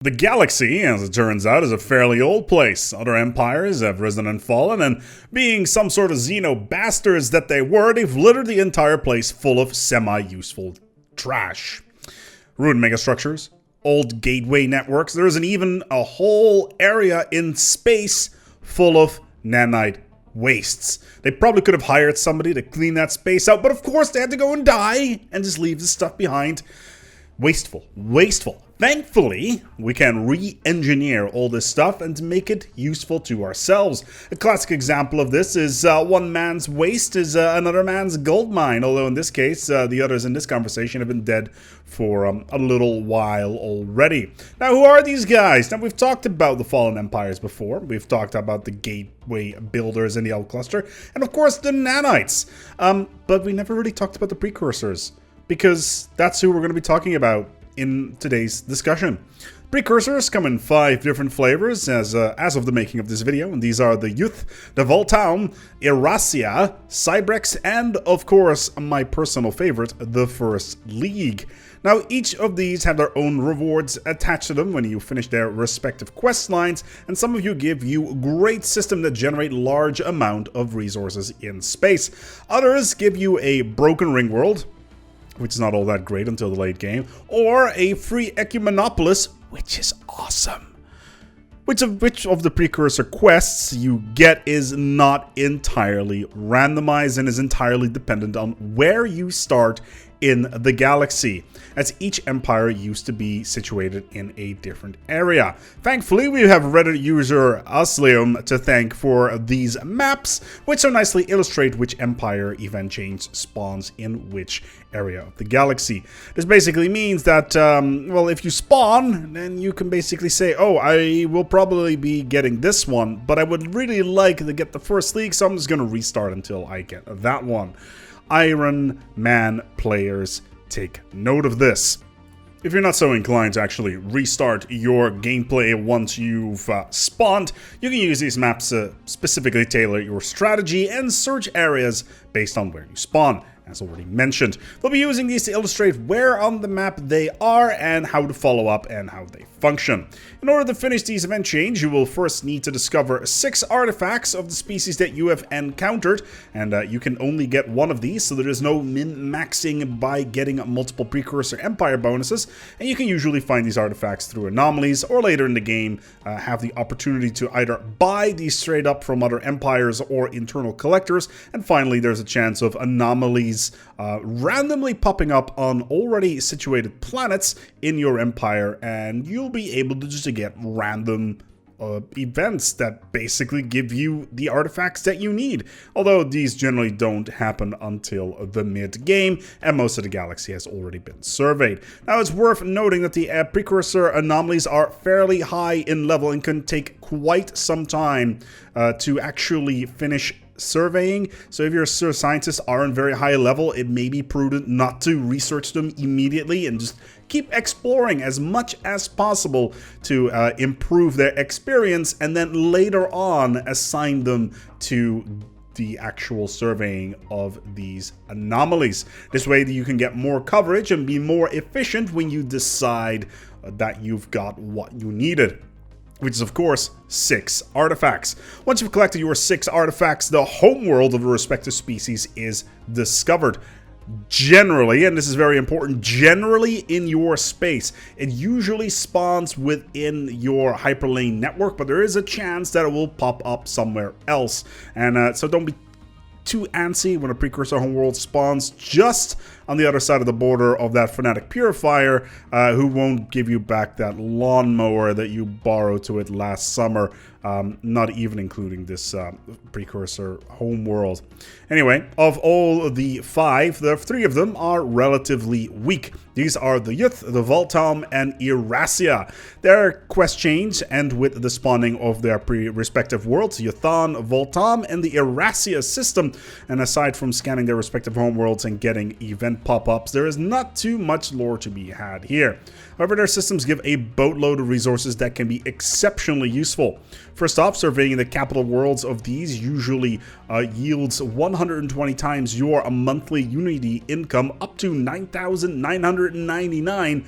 The galaxy, as it turns out, is a fairly old place. Other empires have risen and fallen, and being some sort of xeno-bastards that they were, they've littered the entire place full of semi-useful trash. Ruined megastructures, old gateway networks, there isn't even a whole area in space full of nanite wastes. They probably could have hired somebody to clean that space out, but of course they had to go and die and just leave the stuff behind. Wasteful. Thankfully, we can re-engineer all this stuff and make it useful to ourselves. A classic example of this is one man's waste is another man's gold mine, although in this case, the others in this conversation have been dead for a little while already. Now, who are these guys? Now, we've talked about the fallen empires before. We've talked about the gateway builders in the L cluster, and of course, the nanites. But we never really talked about the precursors, because that's who we're going to be talking about in today's discussion. Precursors come in 5 different flavors as of the making of this video, and these are the Youth, the Voltaum, Erasia, Cybrex, and of course my personal favorite, the First League. Now, each of these have their own rewards attached to them when you finish their respective quest lines, and some of you give you great systems that generate large amount of resources in space. Others give you a broken ring world, which is not all that great until the late game, or a free Ecumenopolis, which is awesome. Which of the Precursor quests you get is not entirely randomized and is entirely dependent on where you start in the galaxy, as each empire used to be situated in a different area. Thankfully, we have Reddit user Aslium to thank for these maps, which so nicely illustrate which empire event change spawns in which area of the galaxy. This basically means that, well, if you spawn, then you can basically say, oh, I will probably be getting this one, but I would really like to get the First League, so I'm just going to restart until I get that one. Iron Man players, take note of this. If you're not so inclined to actually restart your gameplay once you've spawned, you can use these maps to specifically tailor your strategy and search areas based on where you spawn. As already mentioned, we'll be using these to illustrate where on the map they are and how to follow up and how they function. In order to finish these event chains, you will first need to discover 6 artifacts of the species that you have encountered, and you can only get one of these, so there is no min-maxing by getting multiple Precursor Empire bonuses, and you can usually find these artifacts through anomalies, or later in the game have the opportunity to either buy these straight up from other empires or internal collectors, and finally there's a chance of anomalies randomly popping up on already situated planets in your empire, and you'll be able to just get random events that basically give you the artifacts that you need, although these generally don't happen until the mid-game, and most of the galaxy has already been surveyed. Now, it's worth noting that the Precursor anomalies are fairly high in level and can take quite some time to actually finish surveying, so if your scientists are on very high level, it may be prudent not to research them immediately and just keep exploring as much as possible to improve their experience, and then later on assign them to the actual surveying of these anomalies. This way you can get more coverage and be more efficient when you decide that you've got what you needed, which is, of course, 6 artifacts. Once you've collected your 6 artifacts, the homeworld of the respective species is discovered. Generally, and this is very important, generally in your space. It usually spawns within your hyperlane network, but there is a chance that it will pop up somewhere else. And so don't be too antsy when a Precursor homeworld spawns just on the other side of the border of that Fanatic Purifier, who won't give you back that lawnmower that you borrowed to it last summer, not even including this Precursor homeworld. Anyway, of all the 5, the 3 of them are relatively weak. These are the Youth, the Voltaum, and Erasia. Their quest chains end with the spawning of their respective worlds, Yuthan, Voltaum, and the Erasia system. And aside from scanning their respective homeworlds and getting event pop-ups, there is not too much lore to be had here. However, their systems give a boatload of resources that can be exceptionally useful. First off, surveying the capital worlds of these usually yields 120 times your monthly Unity income, up to 9,999.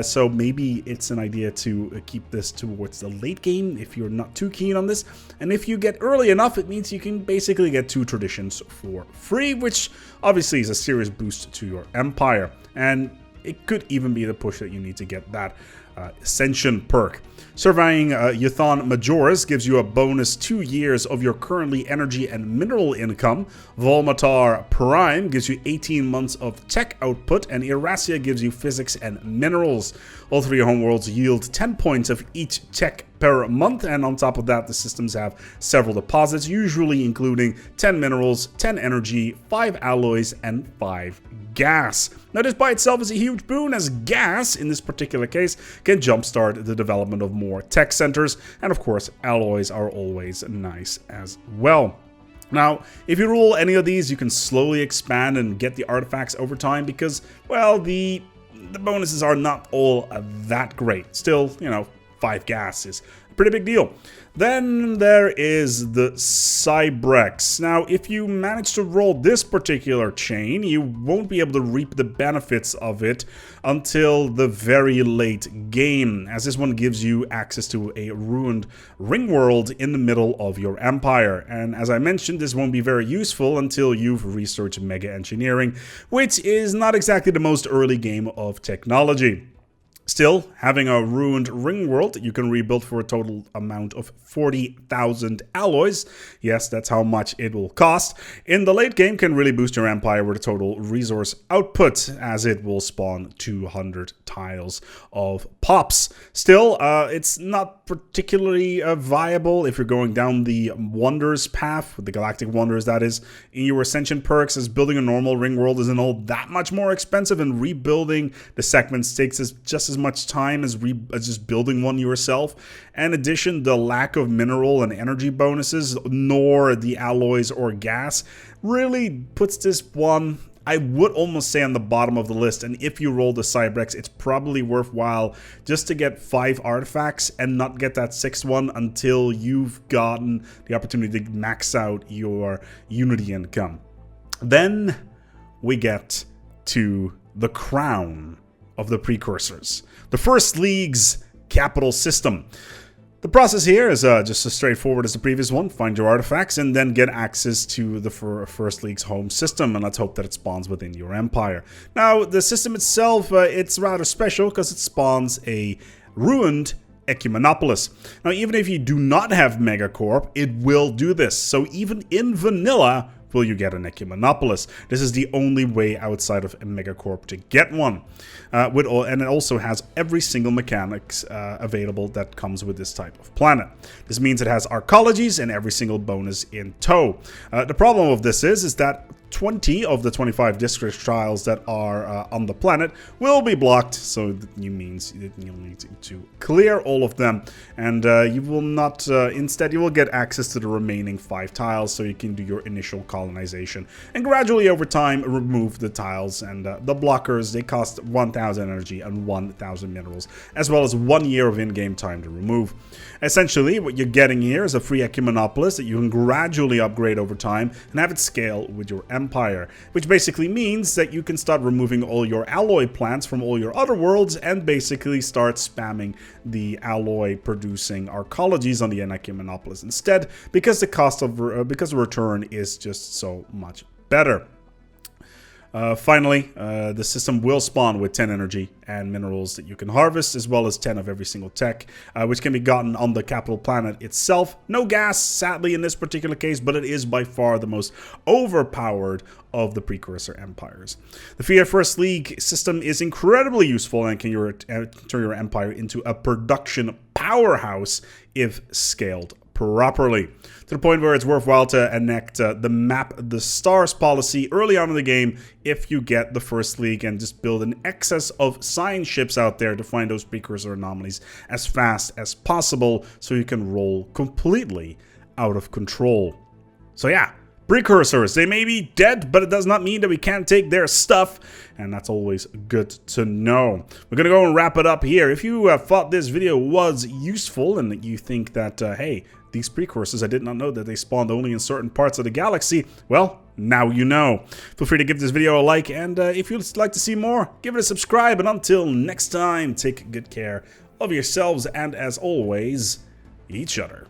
So maybe it's an idea to keep this towards the late game if you're not too keen on this. And if you get early enough, it means you can basically get 2 traditions for free, which obviously is a serious boost to your empire. And it could even be the push that you need to get that Ascension perk. Surveying Euthon Majoris gives you a bonus 2 years of your currently energy and mineral income. Volmatar Prime gives you 18 months of tech output, and Erasia gives you physics and minerals. All 3 homeworlds yield 10 points of each tech per month, and on top of that, the systems have several deposits, usually including 10 minerals, 10 energy, 5 alloys, and 5 gas. Now, this by itself is a huge boon, as gas, in this particular case, can jumpstart the development of more tech centers, and of course, alloys are always nice as well. Now, if you rule any of these, you can slowly expand and get the artifacts over time because, well, the bonuses are not all that great. Still, 5 gas is a pretty big deal. Then there is the Cybrex. Now, if you manage to roll this particular chain, you won't be able to reap the benefits of it until the very late game, as this one gives you access to a ruined ring world in the middle of your empire. And as I mentioned, this won't be very useful until you've researched mega engineering, which is not exactly the most early game of technology. Still, having a ruined ring world that you can rebuild for a total amount of 40,000 alloys, yes, that's how much it will cost, in the late game can really boost your empire with a total resource output, as it will spawn 200 tiles of pops. Still, it's not particularly viable if you're going down the Wonders path, the Galactic Wonders that is, in your Ascension perks, as building a normal ring world isn't all that much more expensive, and rebuilding the segments takes just as much time as just building one yourself. In addition, the lack of mineral and energy bonuses, nor the alloys or gas, really puts this one, I would almost say, on the bottom of the list. And if you roll the Cybrex, it's probably worthwhile just to get 5 artifacts and not get that 6th one until you've gotten the opportunity to max out your Unity income. Then we get to the crown of the Precursors, the First League's capital system. The process here is just as straightforward as the previous one. Find your artifacts and then get access to the First League's home system, and let's hope that it spawns within your empire. Now, the system itself, it's rather special because it spawns a ruined Ecumenopolis. Now, even if you do not have Megacorp, it will do this. So even in vanilla, will you get an Ecumenopolis? This is the only way outside of a Megacorp to get one. And it also has every single mechanics available that comes with this type of planet. This means it has arcologies and every single bonus in tow. The problem of this is that 20 of the 25 district trials that are on the planet will be blocked, so that means that you'll need to clear all of them, and you will not, instead you will get access to the remaining 5 tiles, so you can do your initial colonization, and gradually over time remove the tiles, and the blockers, they cost 1,000 energy and 1,000 minerals, as well as 1 year of in-game time to remove. Essentially, what you're getting here is a free Ecumenopolis that you can gradually upgrade over time, and have it scale with your empire, which basically means that you can start removing all your alloy plants from all your other worlds and basically start spamming the alloy producing arcologies on the Ecumenopolis instead, because the cost of because the return is just so much better. Finally, the system will spawn with 10 energy and minerals that you can harvest, as well as 10 of every single tech, which can be gotten on the capital planet itself. No gas, sadly, in this particular case, but it is by far the most overpowered of the Precursor empires. The Fiat First League system is incredibly useful and can turn your empire into a production powerhouse if scaled properly, to the point where it's worthwhile to enact the map the stars policy early on in the game if you get the First League, and just build an excess of science ships out there to find those Precursor anomalies as fast as possible so you can roll completely out of control. So yeah, Precursors. They may be dead, but it does not mean that we can't take their stuff, and that's always good to know. We're gonna go and wrap it up here. If you thought this video was useful and you think that, hey, these Precursors, I did not know that they spawned only in certain parts of the galaxy, well, now you know. Feel free to give this video a like, and if you'd like to see more, give it a subscribe, and until next time, take good care of yourselves, and as always, each other.